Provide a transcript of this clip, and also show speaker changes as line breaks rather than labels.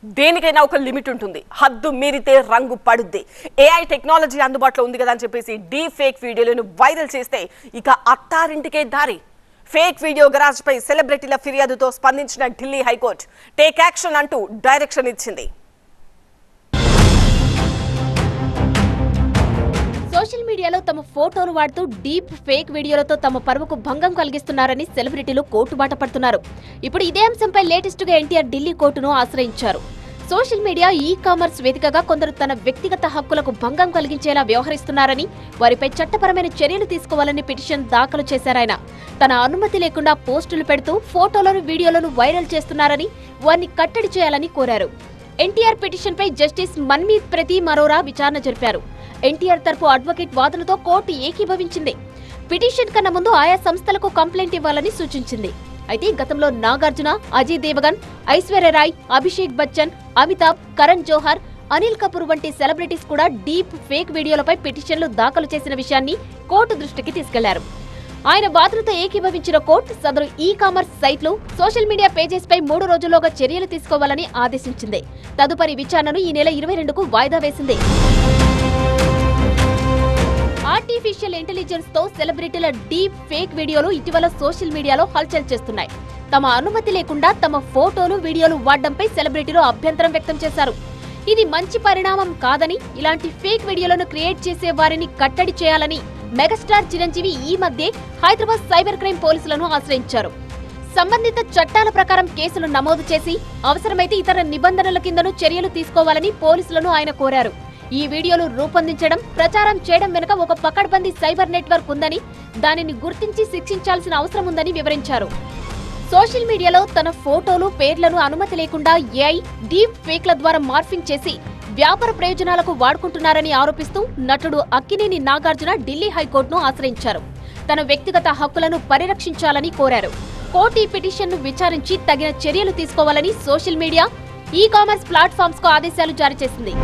దేనికైనా ఒక లిమిట్ ఉంటుంది. హద్దు మీరితే రంగు పడుద్ది. ఏఐ టెక్నాలజీ అందుబాటులో ఉంది కదా అని చెప్పేసి డీప్ ఫేక్ వీడియోలను వైరల్ చేస్తే ఇక అత్తారింటికే దారి. ఫేక్ వీడియో గరాజ్ పై సెలబ్రిటీల ఫిర్యాదుతో స్పందించిన ఢిల్లీ హైకోర్టు టేక్ యాక్షన్ అంటూ డైరెక్షన్ ఇచ్చింది.
సోషల్ మీడియాలో తమ ఫోటోలు వాడుతూ డీప్ ఫేక్ వీడియోలతో తమ పరువుకు భంగం కలిగిస్తున్నారని సెలబ్రిటీలు కోర్టు బాట పడుతున్నారు. ఇప్పుడు ఇదే అంశంపై లేటెస్ట్ గా ఎన్టీఆర్ ఢిల్లీ కోర్టును ఆశ్రయించారు. సోషల్ మీడియా ఈ కామర్స్ వేదికగా కొందరు తన వ్యక్తిగత హక్కులకు భంగం కలిగించేలా వ్యవహరిస్తున్నారని, వారిపై చట్టపరమైన చర్యలు తీసుకోవాలని పిటిషన్ దాఖలు చేశారాయన. తన అనుమతి లేకుండా పోస్టులు పెడుతూ ఫోటోలను వీడియోలను వైరల్ చేస్తున్నారని, వారిని కట్టడి చేయాలని కోరారు. ఎన్టీఆర్ పిటిషన్ పై జస్టిస్ మన్మీత్ ప్రదీప్ అరోరా విచారణ జరిపారు. ఎన్టీఆర్ తరపు అడ్వకేట్ వాదనతో కోర్టు ఏకీభవించింది. పిటిషన్ కన్నా ముందు ఆయా సంస్థలకు కంప్లైంట్ ఇవ్వాలని సూచించింది. అయితే గతంలో నాగార్జున, అజయ్ దేవగన్, ఐశ్వర్యరాయ్, అభిషేక్ బచ్చన్, అమితాబ్, కరణ్ జోహర్, అనిల్ కపూర్ వంటి సెలబ్రిటీస్ కూడా డీప్ ఫేక్ వీడియోలపై పిటిషన్లు దాఖలు చేసిన విషయాన్ని కోర్టు దృష్టికి తీసుకెళ్లారు. ఆయన వాదనతో ఏకీభవించిన కోర్టు సదరు ఈ కామర్స్ సైట్లు, సోషల్ మీడియా పేజెస్ పై 3 రోజుల్లోగా చర్యలు తీసుకోవాలని ఆదేశించింది. తదుపరి విచారణను ఈ నెల 22కు వాయిదా వేసింది. ఆర్టిఫిషియల్ ఇంటెలిజెన్స్ తో సెలబ్రిటీల డీప్ ఫేక్ వీడియోలు ఇటీవల సోషల్ మీడియాలో హల్చల్ చేస్తున్నాయి. తమ అనుమతి లేకుండా తమ ఫోటోలు, వీడియోలు వాడడంపై సెలబ్రిటీలు అభ్యంతరం వ్యక్తం చేశారు. ఇది మంచి పరిణామం కాదని, ఇలాంటి ఫేక్ వీడియోలను క్రియేట్ చేసే వారిని కట్టడి చేయాలని మెగాస్టార్ చిరంజీవి ఈ మధ్య హైదరాబాద్ సైబర్ క్రైమ్ పోలీసులను ఆశ్రయించారు. సంబంధిత చట్టాల ప్రకారం కేసులు నమోదు చేసి అవసరమైతే ఇతర నిబంధనల కిందను చర్యలు తీసుకోవాలని పోలీసులను ఆయన కోరారు. ఈ వీడియోలు రూపొందించడం, ప్రచారం చేయడం వెనుక ఒక పకడ్బందీ సైబర్ నెట్వర్క్ ఉందని, దానిని గుర్తించి శిక్షించాల్సిన అవసరం ఉందని వివరించారు. సోషల్ మీడియాలో తన ఫోటోలు, పేర్లను అనుమతి లేకుండా ఏఐ, డీప్ ఫేక్ల ద్వారా మార్ఫింగ్ చేసి వ్యాపార ప్రయోజనాలకు వాడుకుంటున్నారని ఆరోపిస్తూ నటుడు అక్కినేని నాగార్జున ఢిల్లీ హైకోర్టును ఆశ్రయించారు. తన వ్యక్తిగత హక్కులను పరిరక్షించాలని కోరారు. కోర్టు ఈ పిటిషన్ను విచారించి తగిన చర్యలు తీసుకోవాలని social media, e commerce platforms కు ఆదేశాలు జారీ చేసింది.